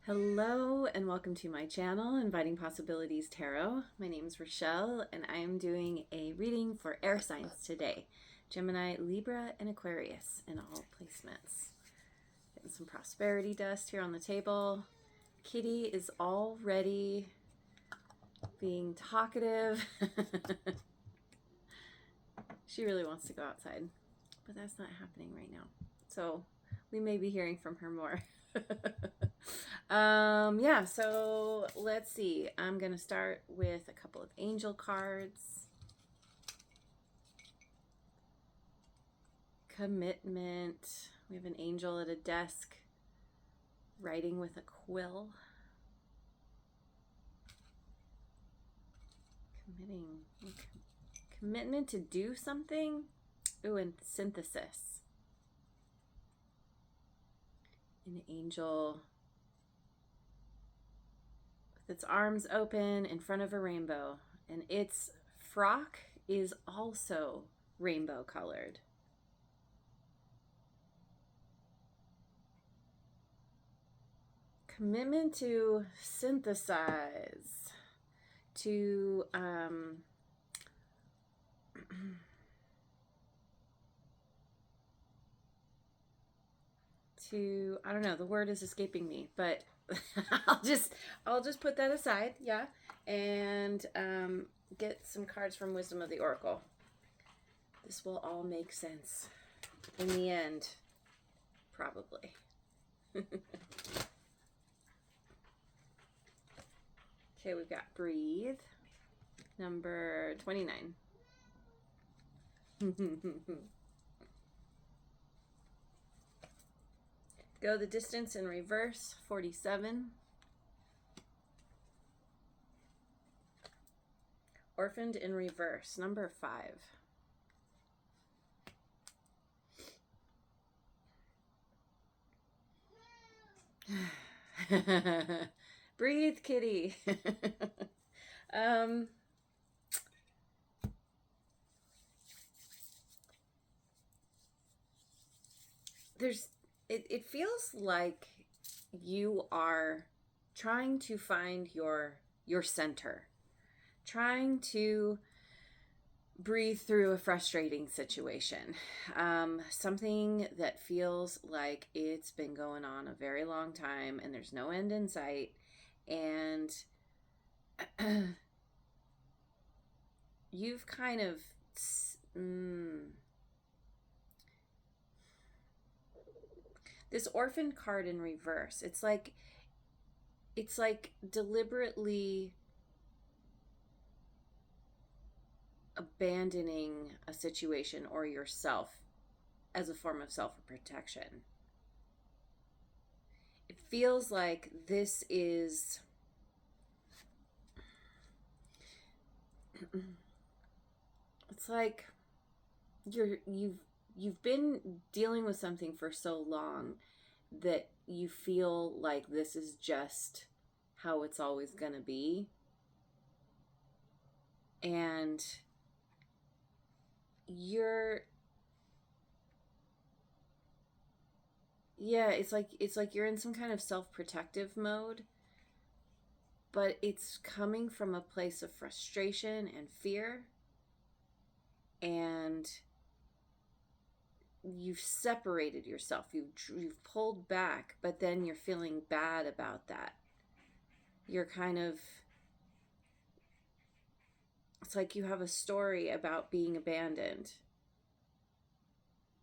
Hello and welcome to my channel, Inviting Possibilities Tarot. My name is Rochelle and I am doing a reading for air signs today. Gemini, Libra, and Aquarius in all placements. Getting some prosperity dust here on the table. Kitty is already being talkative. She really wants to go outside, but that's not happening right now. So we may be hearing from her more. Yeah, so let's see. I'm going to start with a couple of angel cards. Commitment. We have an angel at a desk writing with a quill. Commitment to do something. Ooh, and synthesis. An angel with its arms open in front of a rainbow, and its frock is also rainbow colored. Commitment to synthesize, to I don't know, the word is escaping me, but I'll just put that aside, yeah, and get some cards from Wisdom of the Oracle. This will all make sense in the end, probably. Okay, we've got Breathe, number 29. Go the Distance in reverse, 47. Orphaned in reverse, number 5. Breathe, kitty. It feels like you are trying to find your center, trying to breathe through a frustrating situation, something that feels like it's been going on a very long time and there's no end in sight, and you've kind of this orphan card in reverse. It's like deliberately abandoning a situation or yourself as a form of self-protection. It feels like this is it's like you've been dealing with something for so long that you feel like this is just how it's always going to be. And it's like you're in some kind of self-protective mode, but it's coming from a place of frustration and fear, and you've separated yourself, you've pulled back, but then you're feeling bad about that. You're kind of, it's like you have a story about being abandoned,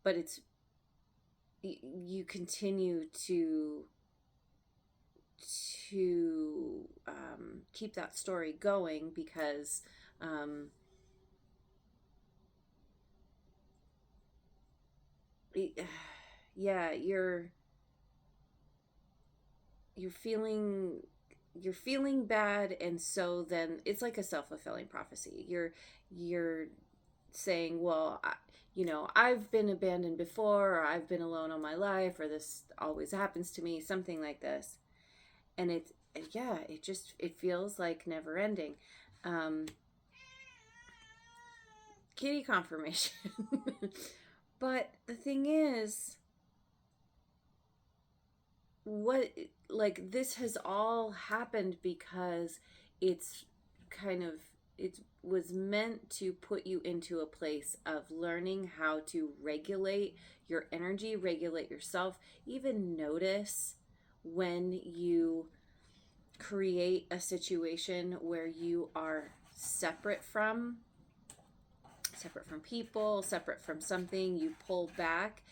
but you continue to keep that story going because yeah, you're feeling bad, and so then it's like a self-fulfilling prophecy. You're saying, well, I've been abandoned before, or I've been alone all my life, or this always happens to me, something like this. And it feels like never ending. Kitty confirmation. But the thing is, what, like, this has all happened because it's kind of, it was meant to put you into a place of learning how to regulate your energy, regulate yourself, even notice when you create a situation where you are separate from people, separate from something. You pull back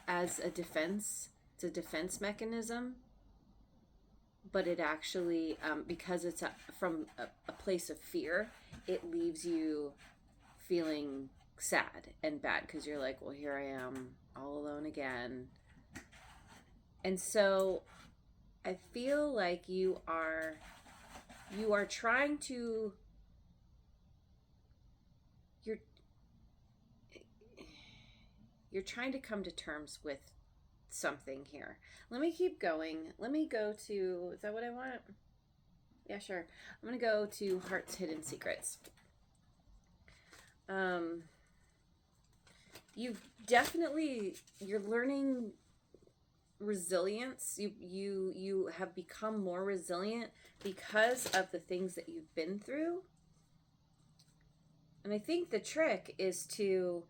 as a defense. It's a defense mechanism, but it actually, because it's from a place of fear, it leaves you feeling sad and bad because you're like, well, here I am all alone again. And so I feel like you are trying to, you're trying to come to terms with something here. Let me keep going. Let me go to, is that what I want? Yeah, sure. I'm going to go to Heart's Hidden Secrets. You've definitely, you're learning resilience. You have become more resilient because of the things that you've been through. And I think the trick is to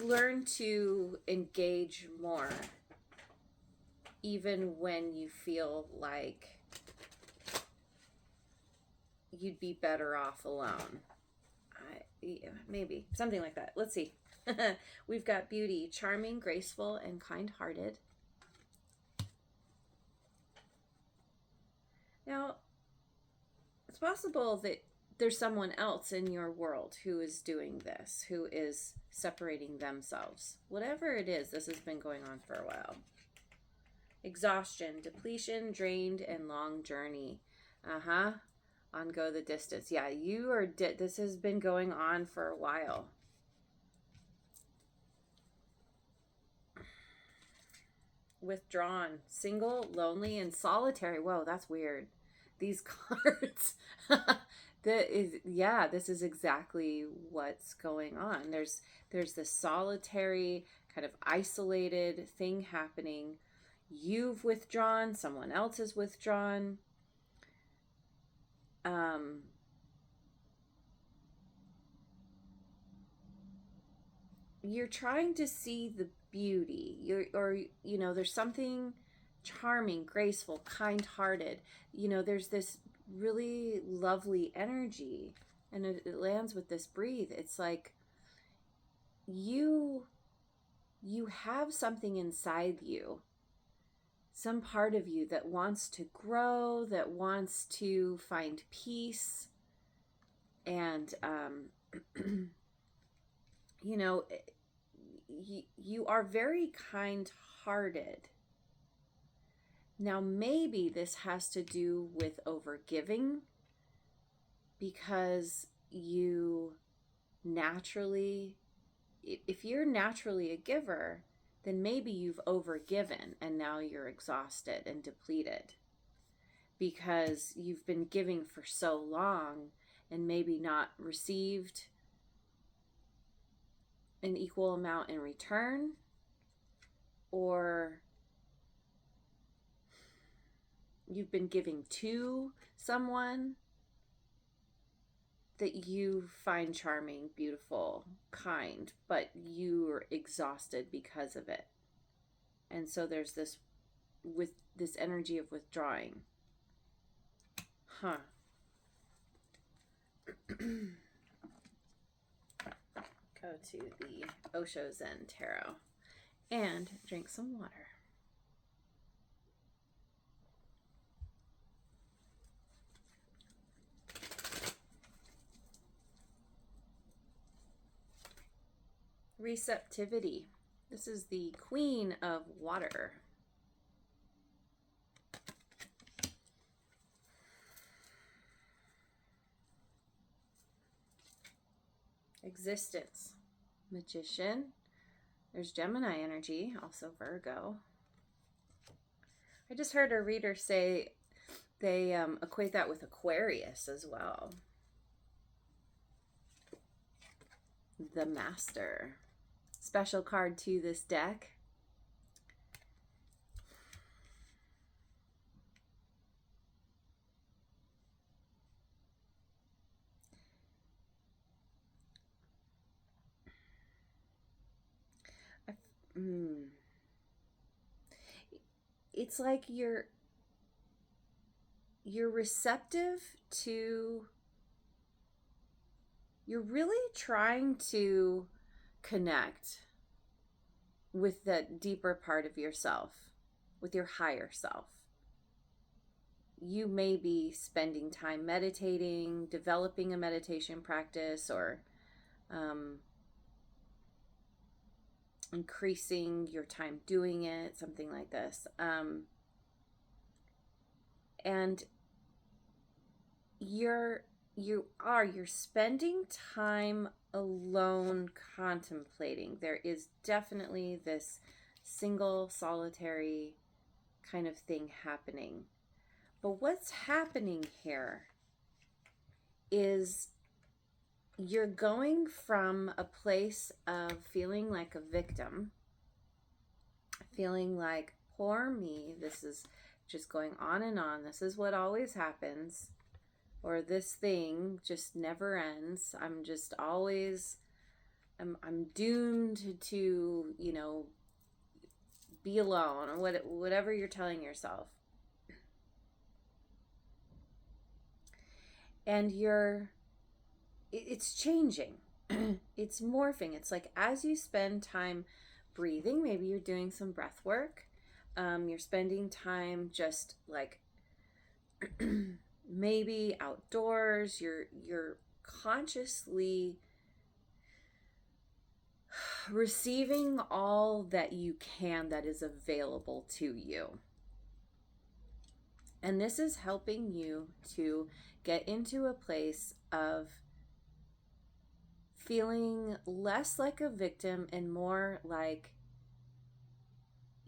learn to engage more, even when you feel like you'd be better off alone. Maybe something like that. Let's see. We've got beauty, charming, graceful, and kind-hearted. Now, it's possible that there's someone else in your world who is doing this, who is separating themselves. Whatever it is, this has been going on for a while. Exhaustion, depletion, drained, and long journey. On go the distance. Yeah, you are, this has been going on for a while. Withdrawn, single, lonely, and solitary. Whoa, that's weird. These cards. This is exactly what's going on. There's this solitary, kind of isolated thing happening. You've withdrawn, someone else is withdrawn. You're trying to see the beauty. There's something charming, graceful, kind-hearted. There's this really lovely energy, and it lands with this breathe. It's like you have something inside you, some part of you that wants to grow, that wants to find peace, and you are very kind-hearted. Now, maybe this has to do with overgiving, because you naturally, if you're naturally a giver, then maybe you've overgiven and now you're exhausted and depleted because you've been giving for so long and maybe not received an equal amount in return, or you've been giving to someone that you find charming, beautiful, kind, but you're exhausted because of it. And so there's this energy of withdrawing. Go to the Osho Zen Tarot and drink some water. Receptivity. This is the Queen of Water. Existence. Magician. There's Gemini energy, also Virgo. I just heard a reader say they equate that with Aquarius as well. The Master. special card to this deck. It's like you're receptive to, you're really trying to connect with that deeper part of yourself, with your higher self. You may be spending time meditating, developing a meditation practice, or increasing your time doing it, something like this. And you're spending time alone contemplating. There is definitely this single, solitary kind of thing happening. But what's happening here is you're going from a place of feeling like a victim, feeling like, poor me, this is just going on and on, this is what always happens, or this thing just never ends, I'm just always, I'm doomed to, you know, be alone, or whatever you're telling yourself. And it's changing. It's morphing. It's like as you spend time breathing, maybe you're doing some breath work, you're spending time just like maybe outdoors, you're consciously receiving all that you can that is available to you. And this is helping you to get into a place of feeling less like a victim and more like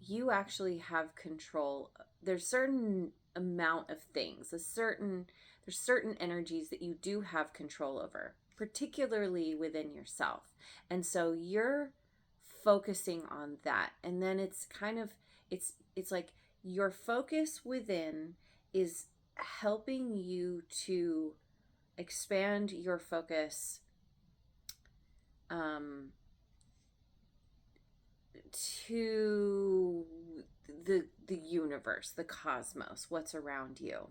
you actually have control. There's certain amount of things, there's certain energies that you do have control over, particularly within yourself. And so you're focusing on that. And then it's kind of, it's like your focus within is helping you to expand your focus to the universe, the cosmos, what's around you.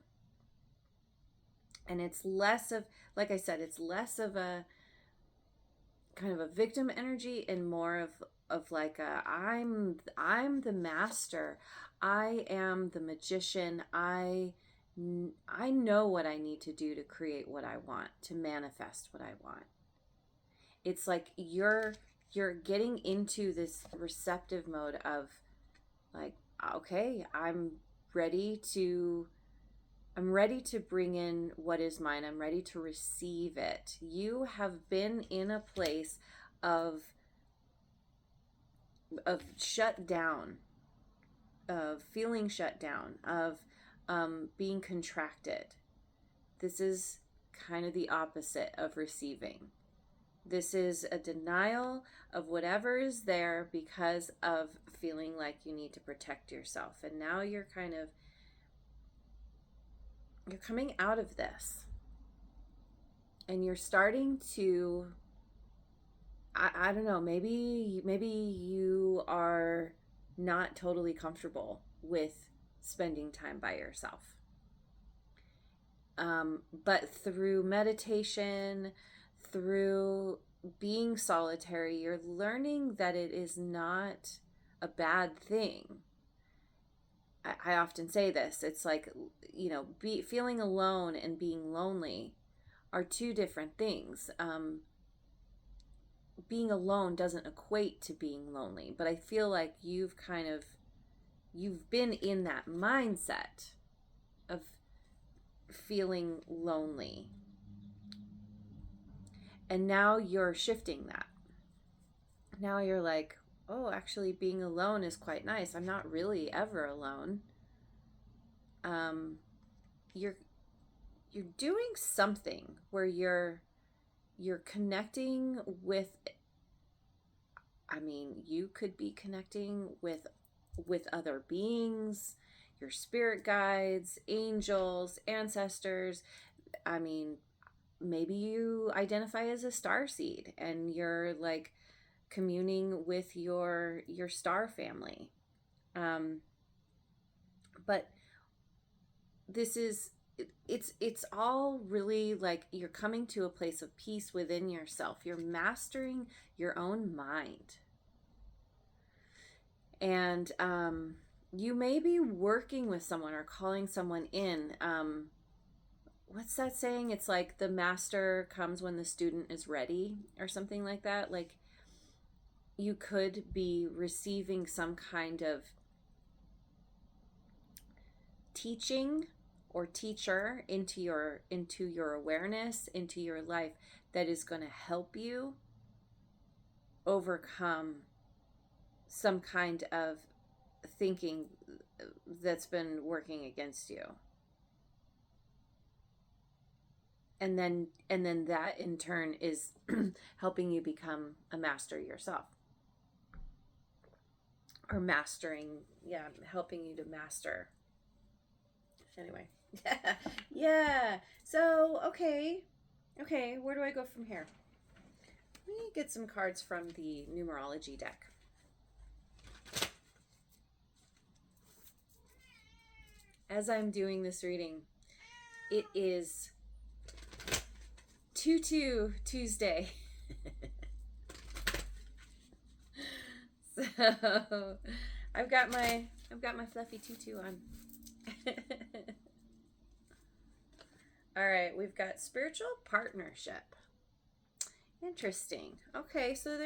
And it's less of, like I said, it's less of a kind of a victim energy and more of like a, I'm the master, I am the magician, I know what I need to do to create what I want, to manifest what I want. It's like you're getting into this receptive mode of like, okay, I'm ready to bring in what is mine. I'm ready to receive it. You have been in a place of shut down, of feeling shut down, of being contracted. This is kind of the opposite of receiving. This is a denial of whatever is there because of feeling like you need to protect yourself. And now you're coming out of this. And you're starting to, I don't know, maybe you are not totally comfortable with spending time by yourself. But through meditation, through being solitary, you're learning that it is not a bad thing. I often say this, it's like, you know, feeling alone and being lonely are two different things. Being alone doesn't equate to being lonely, but I feel like you've been in that mindset of feeling lonely. And now you're shifting that. Now you're like, oh, actually being alone is quite nice. I'm not really ever alone. You're doing something where you're connecting with I mean, you could be connecting with other beings, your spirit guides, angels, ancestors. I mean, maybe you identify as a star seed and you're like communing with your star family. But this is it's all really like you're coming to a place of peace within yourself. You're mastering your own mind. And you may be working with someone or calling someone in. What's that saying? It's like the master comes when the student is ready, or something like that. Like, you could be receiving some kind of teaching or teacher into your awareness, into your life, that is going to help you overcome some kind of thinking that's been working against you. And then that in turn is helping you become a master yourself. Or mastering, helping you to master. Anyway. Yeah. So, okay, where do I go from here? Let me get some cards from the numerology deck. As I'm doing this reading, it is 2/2 Tuesday. So I've got my fluffy tutu on. All right, we've got spiritual partnership. Interesting. Okay, so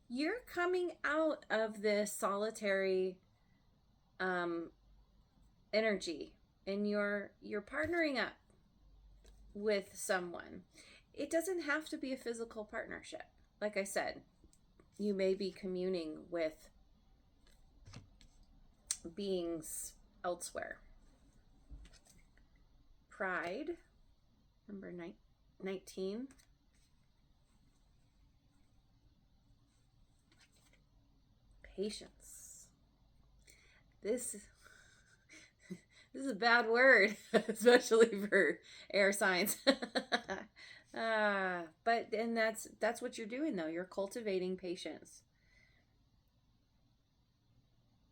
you're coming out of this solitary energy, and you're partnering up with someone. It doesn't have to be a physical partnership. Like I said, you may be communing with beings elsewhere. Pride, number 19. Patience. This is a bad word, especially for air signs. But that's what you're doing, though. You're cultivating patience.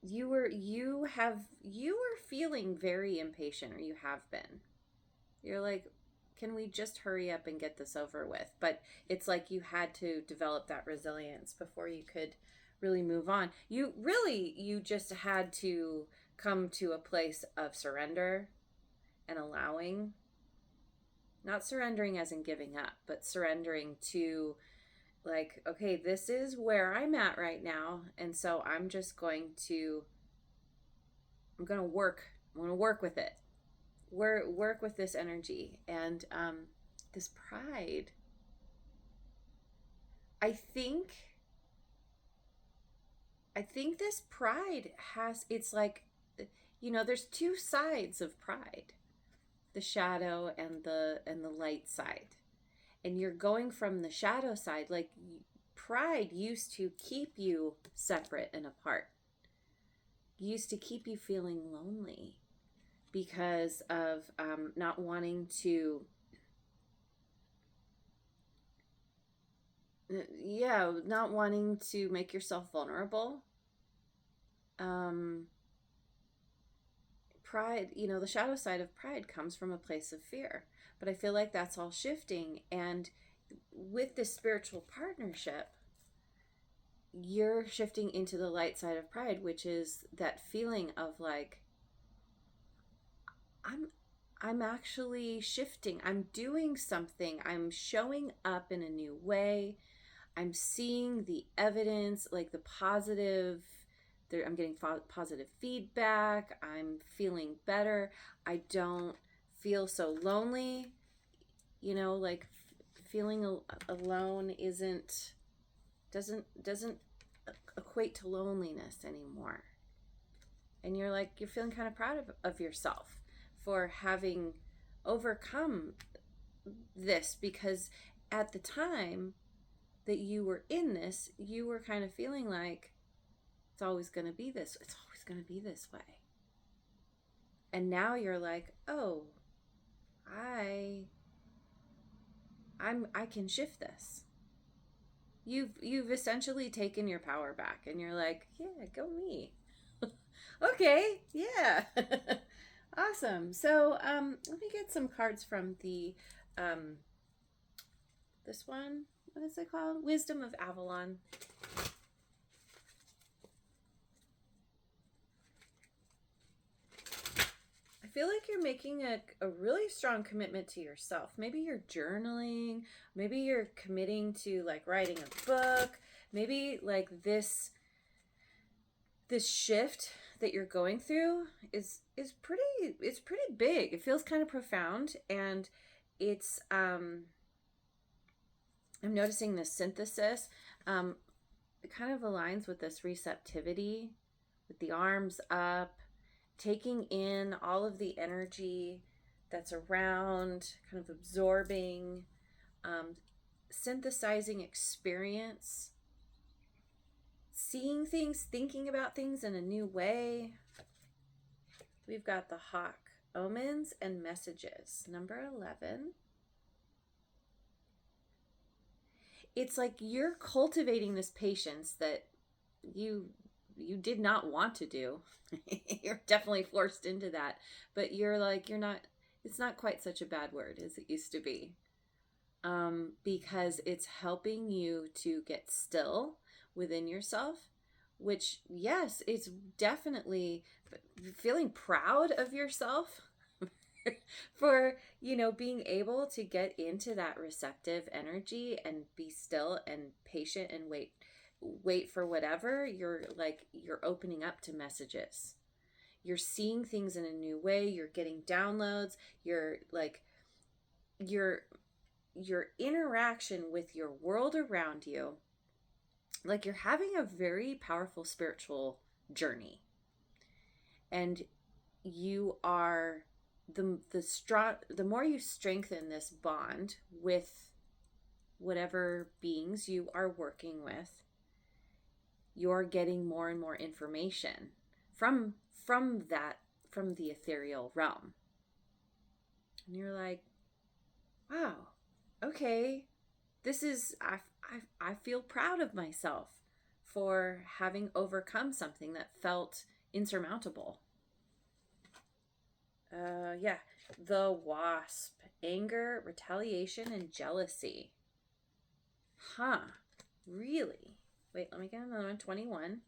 You were feeling very impatient, or you have been. You're like, can we just hurry up and get this over with? But it's like you had to develop that resilience before you could really move on. You just had to come to a place of surrender and allowing. Not surrendering as in giving up, but surrendering to, like, okay, this is where I'm at right now, and so I'm going to work with it. Work with this energy and this pride. I think this pride it's like, there's two sides of pride. The shadow and the light side. And you're going from the shadow side. Like, pride used to keep you separate and apart. Used to keep you feeling lonely because of not wanting to make yourself vulnerable. Pride, the shadow side of pride comes from a place of fear. But I feel like that's all shifting. And with this spiritual partnership, you're shifting into the light side of pride, which is that feeling of like, I'm actually shifting. I'm doing something. I'm showing up in a new way. I'm seeing the evidence, like the positive. I'm getting positive feedback. I'm feeling better. I don't feel so lonely. Like feeling alone doesn't equate to loneliness anymore. And you're feeling kind of proud of yourself for having overcome this, because at the time that you were in this, you were kind of feeling like it's always going to be this. It's always going to be this way. And now you're like, oh, I can shift this. You've essentially taken your power back, and you're like, yeah, go me. Okay, yeah. Awesome. So let me get some cards from the this one. What is it called? Wisdom of Avalon. I feel like you're making a really strong commitment to yourself. Maybe you're journaling. Maybe you're committing to like writing a book. Maybe like this shift that you're going through is pretty big. It feels kind of profound, and it's I'm noticing this synthesis. It kind of aligns with this receptivity, with the arms up, taking in all of the energy that's around, kind of absorbing, synthesizing experience, seeing things, thinking about things in a new way. We've got the Hawk, omens and messages, number 11. It's like you're cultivating this patience that you did not want to do. You're definitely forced into that, but you're like, it's not quite such a bad word as it used to be, because it's helping you to get still within yourself, which, yes, it's definitely feeling proud of yourself for, being able to get into that receptive energy and be still and patient and wait for whatever. You're opening up to messages. You're seeing things in a new way. You're getting downloads. Your interaction with your world around you, like you're having a very powerful spiritual journey, and you are the more you strengthen this bond with whatever beings you are working with, you're getting more and more information from the ethereal realm. And you're like, wow, okay, this is, I feel proud of myself for having overcome something that felt insurmountable. Yeah, the Wasp, anger, retaliation, and jealousy. Huh, really? Wait, let me get another one. 21.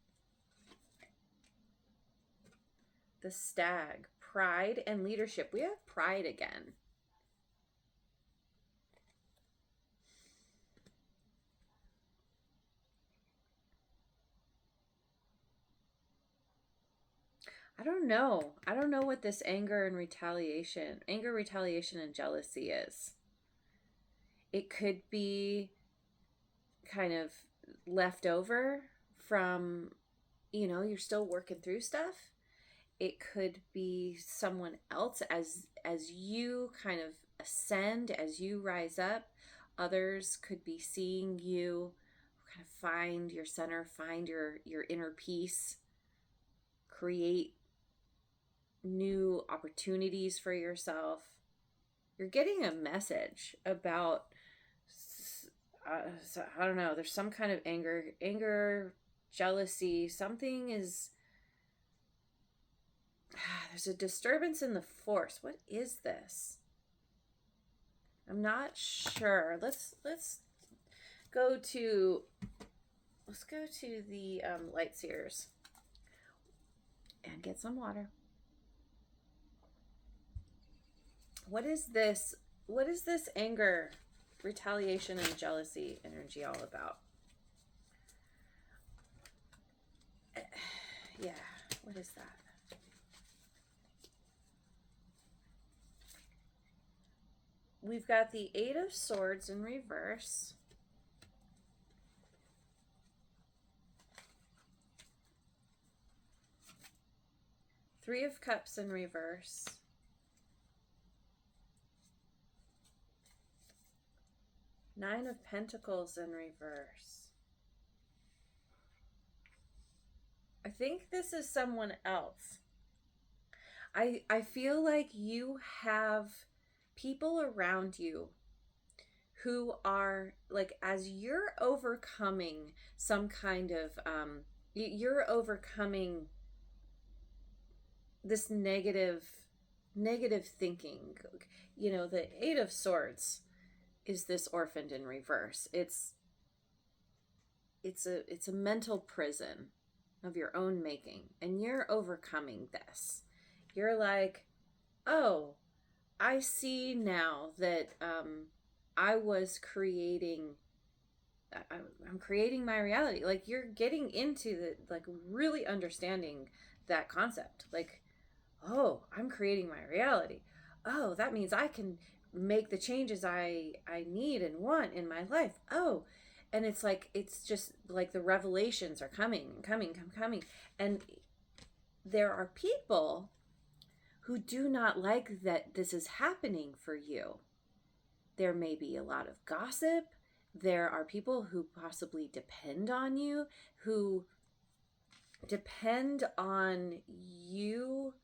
The Stag, pride and leadership. We have pride again. I don't know. I don't know what this anger, retaliation, and jealousy is. It could be kind of left over from, you're still working through stuff. It could be someone else as you kind of ascend, as you rise up. Others could be seeing you kind of find your center, find your inner peace, create new opportunities for yourself. You're getting a message about, I don't know, there's some kind of anger, jealousy, something is, there's a disturbance in the force. What is this? I'm not sure. Let's go to the light seers and get some water. What is this? What is this anger, retaliation, and jealousy energy all about? Yeah, what is that? We've got the Eight of Swords in reverse. Three of Cups in reverse. Nine of Pentacles in reverse. I think this is someone else. I feel like you have people around you who are like, as you're overcoming some kind of you're overcoming this negative thinking. You know, the Eight of Swords is this orphaned in reverse. It's a mental prison of your own making, and you're overcoming this. You're like, oh, I see now that I was creating, I'm creating my reality. Like, you're getting into the, like, really understanding that concept. Like, oh, I'm creating my reality. Oh, that means I can make the changes I need and want in my life. Oh, and it's like, it's just like the revelations are coming. And there are people who do not like that this is happening for you. There may be a lot of gossip. There are people who possibly depend on you, who depend on you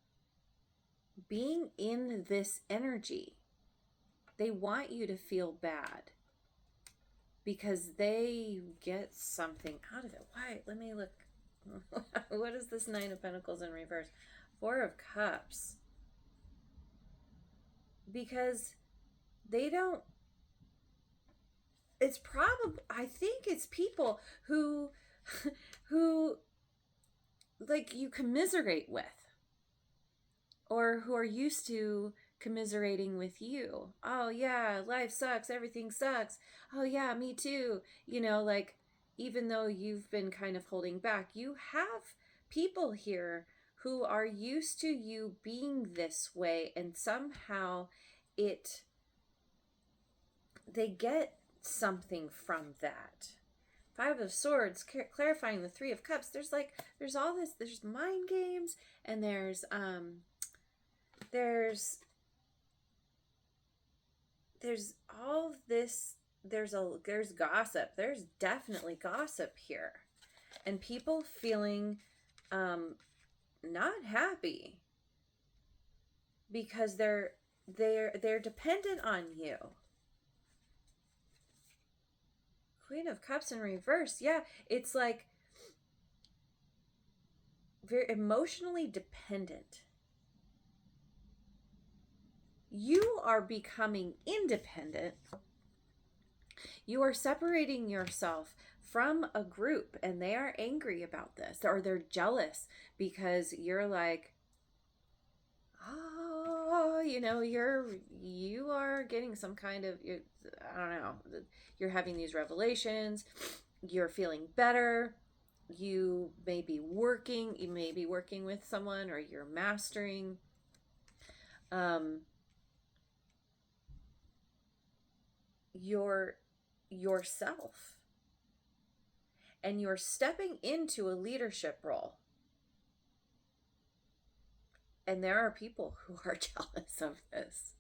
being in this energy. They want you to feel bad because they get something out of it. Why? Let me look. What is this Nine of Pentacles in reverse? Four of Cups. Because they don't, it's probably, I think it's people who like you commiserate with, or who are used to commiserating with you. Oh yeah, life sucks, everything sucks. Oh yeah, me too. You know, like, even though you've been kind of holding back, you have people here who are used to you being this way, and somehow they get something from that. Five of Swords, clarifying the Three of Cups. There's all this, there's mind games, and there's all this, there's gossip. There's definitely gossip here, and people feeling not happy because they're dependent on you. Queen of Cups in reverse. Yeah, it's like very emotionally dependent. You are becoming independent. You are separating yourself from a group, and they are angry about this, or they're jealous because you're like, oh, you know, you are getting some kind of, I don't know, you're having these revelations, you're feeling better, you may be working with someone, or you're mastering yourself, and you're stepping into a leadership role. And there are people who are jealous of this.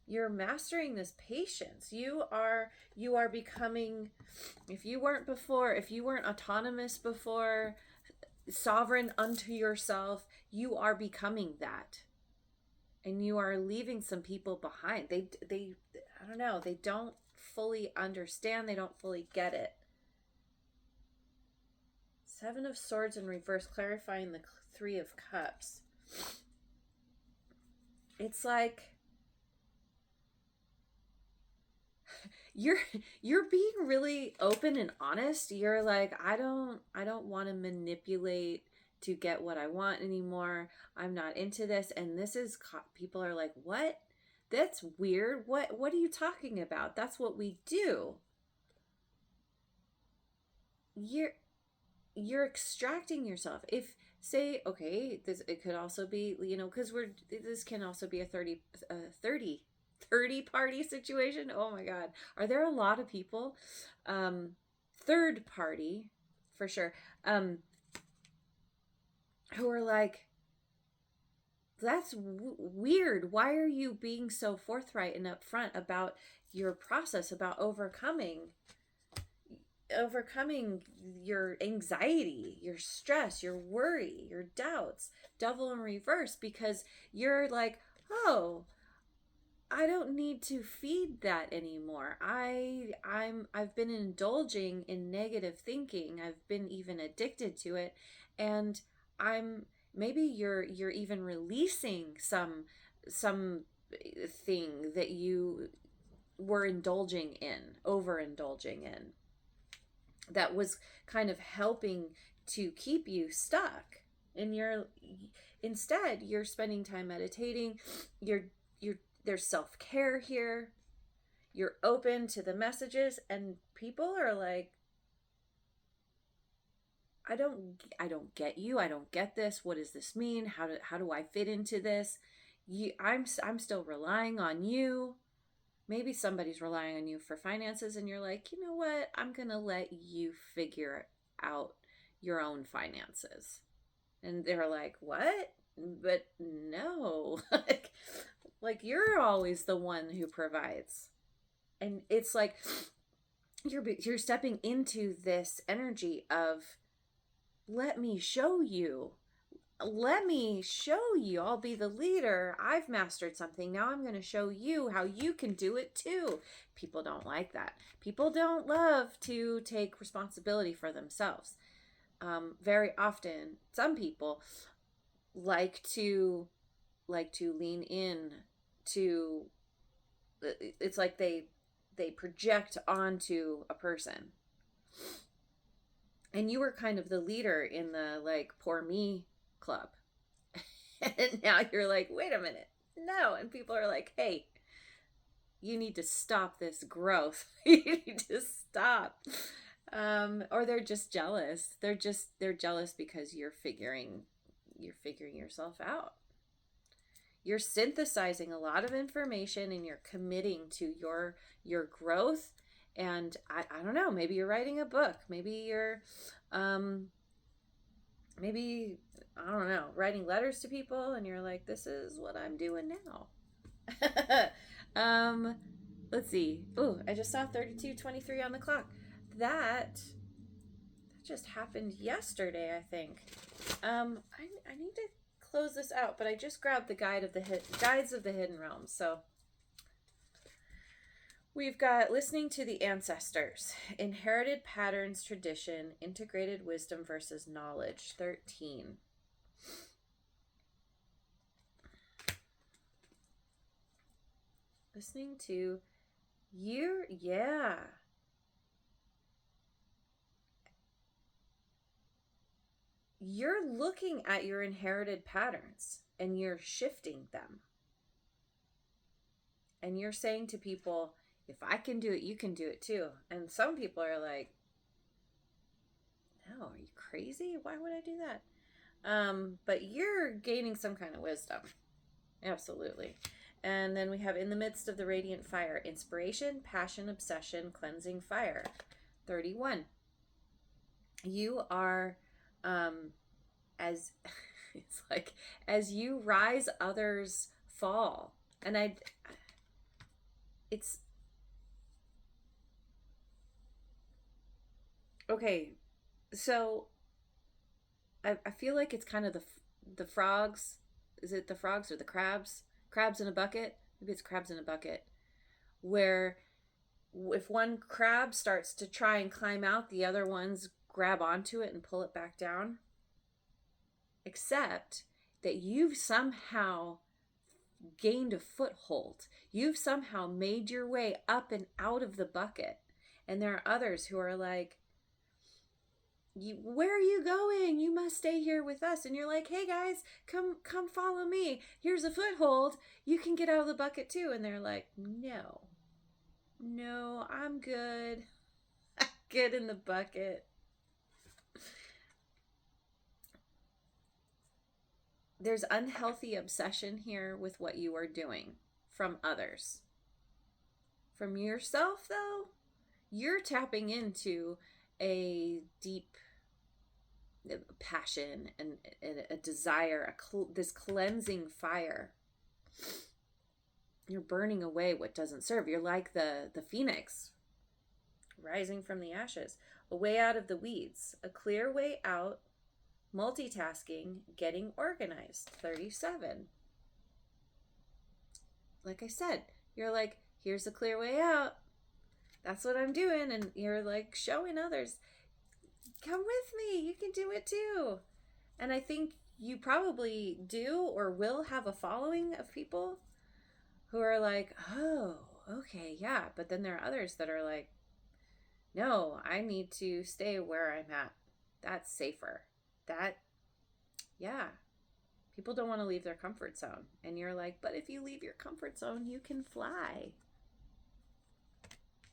You're mastering this patience. You are becoming, if you weren't autonomous before, sovereign unto yourself, you are becoming that. And you are leaving some people behind. They I don't know, they don't fully understand, they don't fully get it. Seven of Swords in reverse, clarifying the Three of Cups. It's like you're being really open and honest. You're like, I don't want to manipulate to get what I want anymore. I'm not into this. And this is, people are like, what? That's weird. What are you talking about? That's what we do. You're extracting yourself. If, say, okay, it could also be, you know, because this can also be a 30 party situation. Oh my God, are there a lot of people, third party for sure, who are like that's weird. Why are you being so forthright and upfront about your process, about overcoming your anxiety, your stress, your worry, your doubts, devil in reverse, because you're like, oh, I don't need to feed that anymore. I've been indulging in negative thinking. I've been even addicted to it, and I'm maybe you're even releasing some thing that you were indulging in, overindulging in, that was kind of helping to keep you stuck. And instead you're spending time meditating. You're there's self-care here. You're open to the messages, and people are like, I don't get you. I don't get this. What does this mean? How do I fit into this? I'm still relying on you. Maybe somebody's relying on you for finances, and you're like, you know what? I'm going to let you figure out your own finances. And they're like, what? But no, like you're always the one who provides. And it's like you're stepping into this energy of, let me show you. Let me show you. I'll be the leader. I've mastered something. Now I'm going to show you how you can do it too. People don't like that. People don't love to take responsibility for themselves. Very often, some people like to lean in to, it's like they project onto a person. And you were kind of the leader in the like poor me club. And now you're like, wait a minute, no. And people are like, hey, you need to stop this growth. You need to stop. Or they're just jealous. They're jealous because you're figuring yourself out. You're synthesizing a lot of information, and you're committing to your growth. And I don't know, maybe you're writing a book. Maybe you're maybe, I don't know, writing letters to people, and you're like, this is what I'm doing now. Let's see. Oh, I just saw 32:23 on the clock. That just happened yesterday, I think. I need to close this out, but I just grabbed the Guides of the Hidden Realms. So we've got listening to the ancestors, inherited patterns, tradition, integrated wisdom versus knowledge, 13. Listening to you, yeah. You're looking at your inherited patterns and you're shifting them. And you're saying to people, if I can do it, you can do it too. And some people are like, no, are you crazy? Why would I do that? But you're gaining some kind of wisdom. Absolutely. And then we have in the midst of the radiant fire, inspiration, passion, obsession, cleansing fire, 31. You are, as it's like, as you rise, others fall. And it's okay. So I feel like it's kind of the frogs. Is it the frogs or the crabs? Crabs in a bucket? Maybe it's crabs in a bucket. Where if one crab starts to try and climb out, the other ones grab onto it and pull it back down. Except that you've somehow gained a foothold. You've somehow made your way up and out of the bucket. And there are others who are like, where are you going? You must stay here with us. And you're like, hey guys, come follow me. Here's a foothold. You can get out of the bucket too. And they're like, no, I'm good. I'm good in the bucket. There's unhealthy obsession here with what you are doing from others. From yourself, though, you're tapping into a deep passion and a desire, this cleansing fire. You're burning away what doesn't serve. You're like the phoenix rising from the ashes, a way out of the weeds, a clear way out, multitasking, getting organized. 37. Like I said, you're like, here's a clear way out. That's what I'm doing. And you're like showing others, come with me. You can do it too. And I think you probably do or will have a following of people who are like, oh, okay, yeah. But then there are others that are like, no, I need to stay where I'm at. That's safer. Yeah. People don't want to leave their comfort zone. And you're like, but if you leave your comfort zone, you can fly.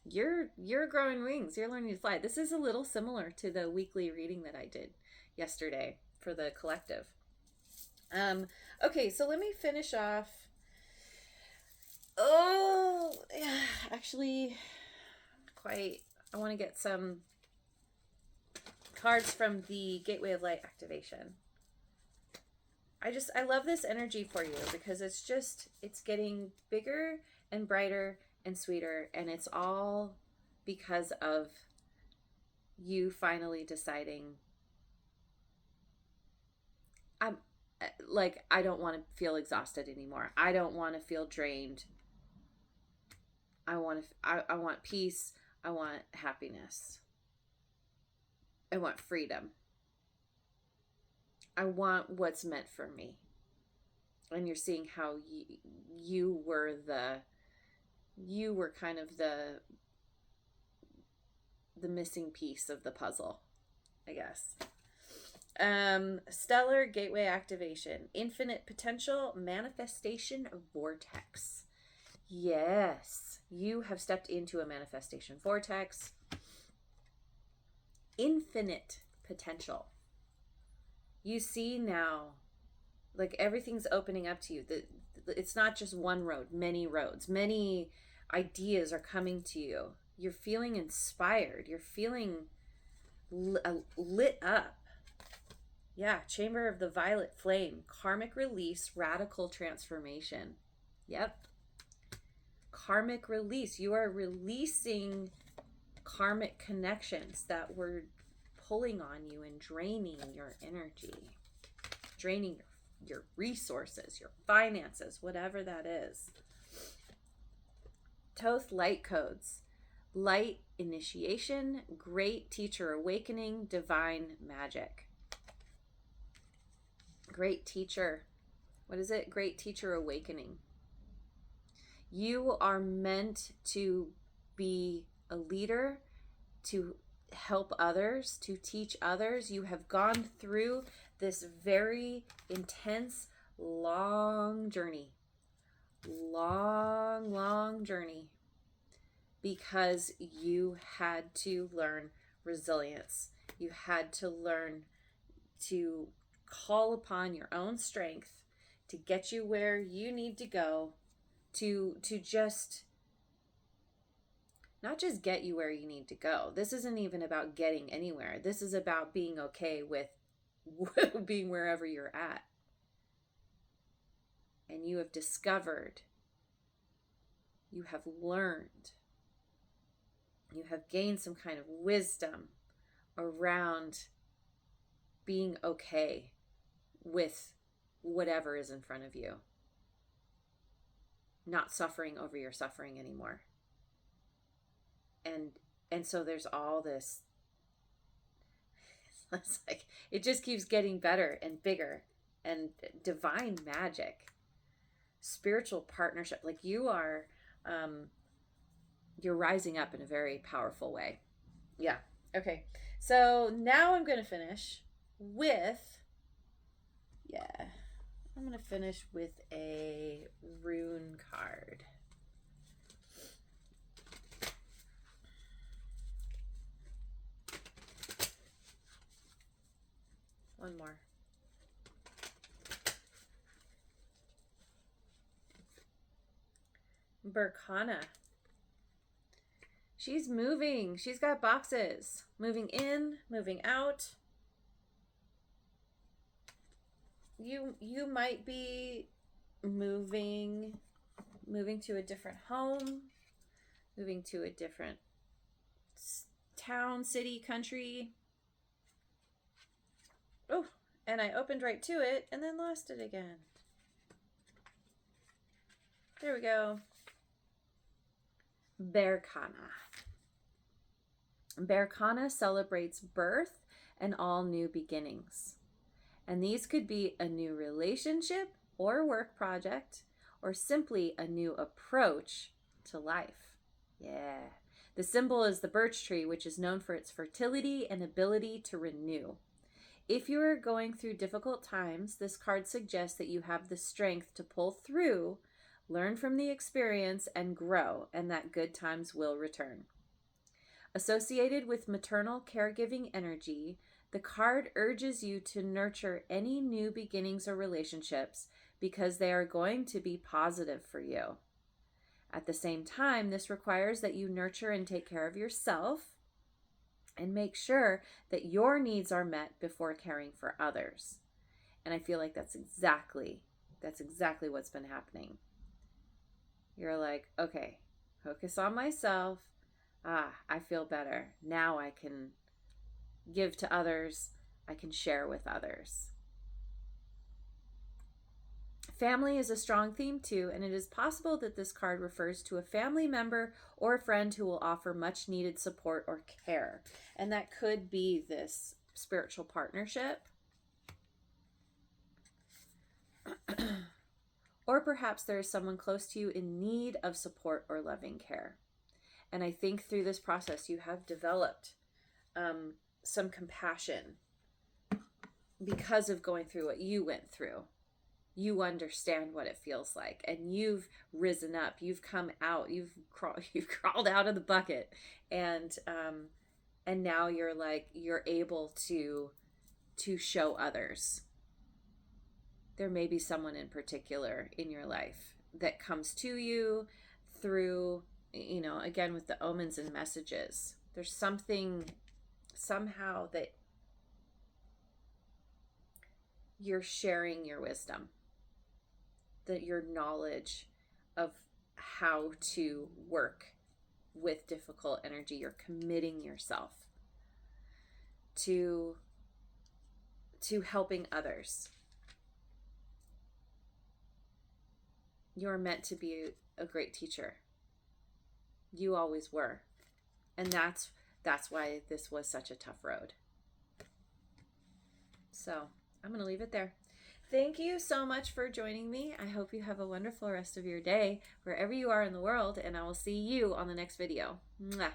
You're growing wings. You're learning to fly. This is a little similar to the weekly reading that I did yesterday for the collective. Okay, so let me finish off. Oh, yeah, actually, I want to get some cards from the Gateway of Light activation. I love this energy for you because it's getting bigger and brighter and sweeter, and it's all because of you finally deciding, I don't want to feel exhausted anymore. I don't want to feel drained. I want peace. I want happiness. I want freedom. I want what's meant for me. And you're seeing how you were kind of the missing piece of the puzzle, I guess. Stellar Gateway activation, infinite potential, manifestation vortex. Yes, you have stepped into a manifestation vortex. Infinite potential. You see now, like everything's opening up to you. It's not just one road, many roads, many ideas are coming to you. You're feeling inspired. You're feeling lit up. Yeah, Chamber of the Violet Flame, karmic release, radical transformation. Yep. Karmic release. You are releasing karmic connections that were pulling on you and draining your energy, draining your resources, your finances, whatever that is. Thoth light codes. Light initiation, great teacher awakening, divine magic. Great teacher. What is it? Great teacher awakening. You are meant to be a leader, to help others, to teach others. You have gone through this very intense, long journey. Long journey. Because you had to learn resilience. You had to learn to call upon your own strength to get you where you need to go, to just not just get you where you need to go. This isn't even about getting anywhere. This is about being okay with being wherever you're at. And you have discovered, you have learned, you have gained some kind of wisdom around being okay with whatever is in front of you. Not suffering over your suffering anymore. And so there's all this, it's like, it just keeps getting better and bigger, and divine magic, spiritual partnership. Like you're rising up in a very powerful way. Yeah. Okay. So now I'm going to finish with, I'm going to finish with a rune card. One more. Berkana. She's moving. She's got boxes. Moving in, moving out. you might be moving to a different home, moving to a different town, city, country. Oh, and I opened right to it and then lost it again. There we go. Berkana. Berkana celebrates birth and all new beginnings. And these could be a new relationship or work project, or simply a new approach to life. Yeah. The symbol is the birch tree, which is known for its fertility and ability to renew. If you are going through difficult times, this card suggests that you have the strength to pull through, learn from the experience, and grow, and that good times will return. Associated with maternal caregiving energy, the card urges you to nurture any new beginnings or relationships because they are going to be positive for you. At the same time, this requires that you nurture and take care of yourself and make sure that your needs are met before caring for others. And I feel like that's exactly what's been happening. You're like, okay, focus on myself. I feel better. Now I can give to others. I can share with others. Family is a strong theme too, and it is possible that this card refers to a family member or a friend who will offer much needed support or care. And that could be this spiritual partnership. Or perhaps there is someone close to you in need of support or loving care. And I think through this process, you have developed some compassion because of going through what you went through. You understand what it feels like, and you've risen up. You've come out. You've crawled out of the bucket, and now you're able to show others. There may be someone in particular in your life that comes to you through, again, with the omens and messages. There's something somehow that you're sharing your wisdom, that your knowledge of how to work with difficult energy. You're committing yourself to helping others. You're meant to be a great teacher. You always were. And that's why this was such a tough road. So I'm going to leave it there. Thank you so much for joining me. I hope you have a wonderful rest of your day, wherever you are in the world, and I will see you on the next video. Mwah.